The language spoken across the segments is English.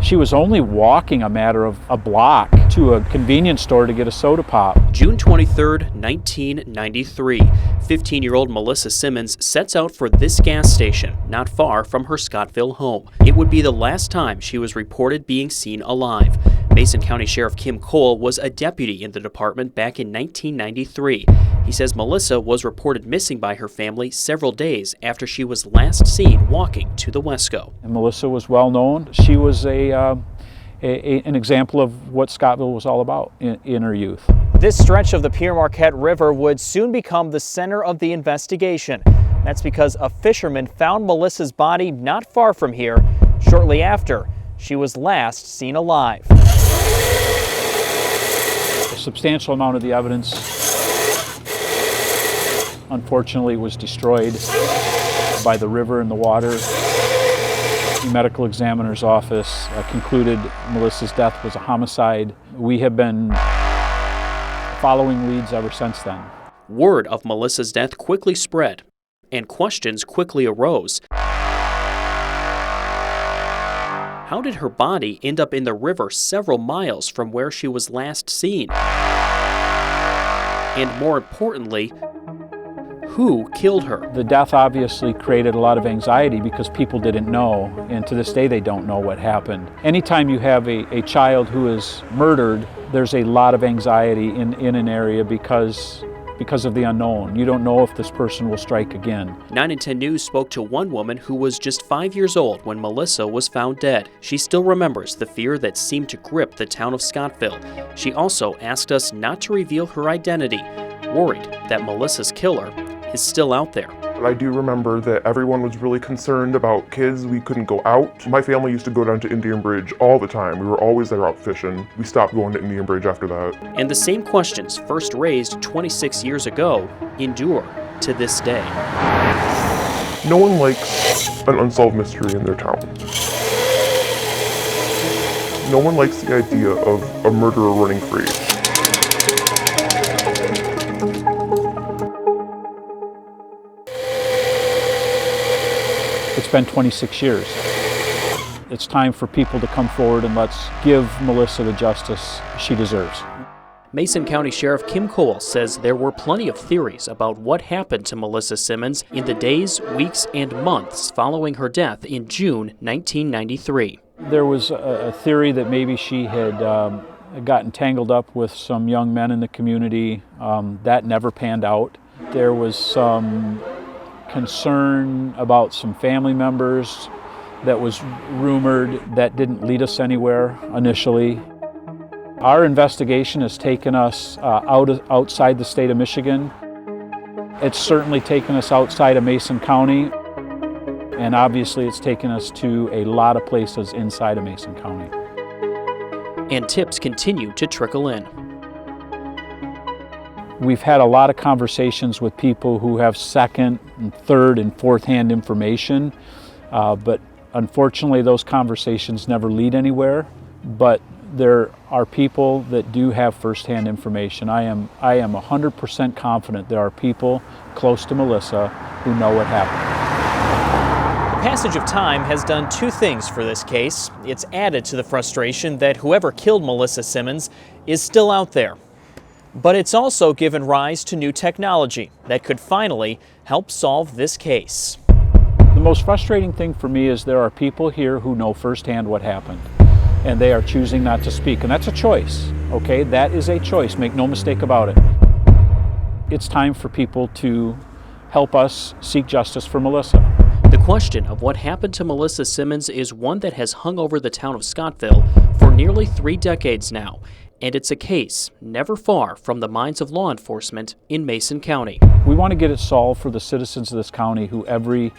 She was only walking a matter of a block to a convenience store to get a soda pop. June 23, 1993. 15-year-old Melissa Simmons sets out for this gas station, not far from her Scottville home. It would be the last time she was reported being seen alive. Mason County Sheriff Kim Cole was a deputy in the department back in 1993. He says Melissa was reported missing by her family several days after she was last seen walking to the Wesco. And Melissa was well known. She was an example of what Scottville was all about in her youth. This stretch of the Pere Marquette River would soon become the center of the investigation. That's because a fisherman found Melissa's body not far from here shortly after she was last seen alive. A substantial amount of the evidence, unfortunately, was destroyed by the river and the water. The medical examiner's office concluded Melissa's death was a homicide. We have been following leads ever since then. Word of Melissa's death quickly spread, and questions quickly arose. How did her body end up in the river several miles from where she was last seen? And more importantly, who killed her? The death obviously created a lot of anxiety because people didn't know, and to this day they don't know what happened. Anytime you have a child who is murdered, there's a lot of anxiety in an area because of the unknown. You don't know if this person will strike again. 9 and 10 News spoke to one woman who was just 5 years old when Melissa was found dead. She still remembers the fear that seemed to grip the town of Scottville. She also asked us not to reveal her identity, worried that Melissa's killer is still out there. I do remember that everyone was really concerned about kids. We couldn't go out. My family used to go down to Indian Bridge all the time. We were always there out fishing. We stopped going to Indian Bridge after that. And the same questions first raised 26 years ago endure to this day. No one likes an unsolved mystery in their town. No one likes the idea of a murderer running free. It's been 26 years. It's time for people to come forward and let's give Melissa the justice she deserves. Mason County Sheriff Kim Cole says there were plenty of theories about what happened to Melissa Simmons in the days, weeks, and months following her death in June 1993. There was a theory that maybe she had gotten tangled up with some young men in the community. That never panned out. There was some concern about some family members that was rumored that didn't lead us anywhere initially. Our investigation has taken us outside the state of Michigan. It's certainly taken us outside of Mason County, and obviously it's taken us to a lot of places inside of Mason County. And tips continue to trickle in. We've had a lot of conversations with people who have second and third and fourth hand information, but unfortunately those conversations never lead anywhere. But there are people that do have first-hand information. I am 100% confident there are people close to Melissa who know what happened. The passage of time has done two things for this case. It's added to the frustration that whoever killed Melissa Simmons is still out there. But it's also given rise to new technology that could finally help solve this case. The most frustrating thing for me is there are people here who know firsthand what happened, and they are choosing not to speak, and that's a choice, okay? That is a choice, make no mistake about it. It's time for people to help us seek justice for Melissa. The question of what happened to Melissa Simmons is one that has hung over the town of Scottville for nearly 3 decades now. And it's a case never far from the minds of law enforcement in Mason County. We want to get it solved for the citizens of this county who every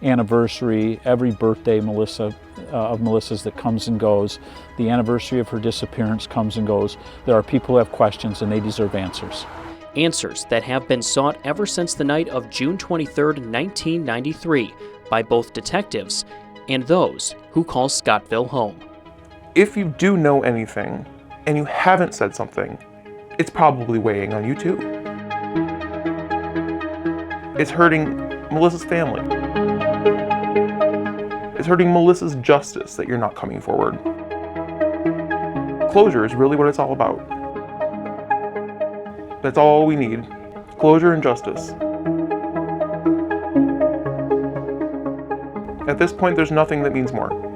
anniversary, every birthday of Melissa's that comes and goes, the anniversary of her disappearance comes and goes. There are people who have questions and they deserve answers. Answers that have been sought ever since the night of June 23, 1993 by both detectives and those who call Scottville home. If you do know anything, and you haven't said something, it's probably weighing on you too. It's hurting Melissa's family. It's hurting Melissa's justice that you're not coming forward. closure is really what it's all about. That's all we need. Closure and justice. At this point, there's nothing that means more.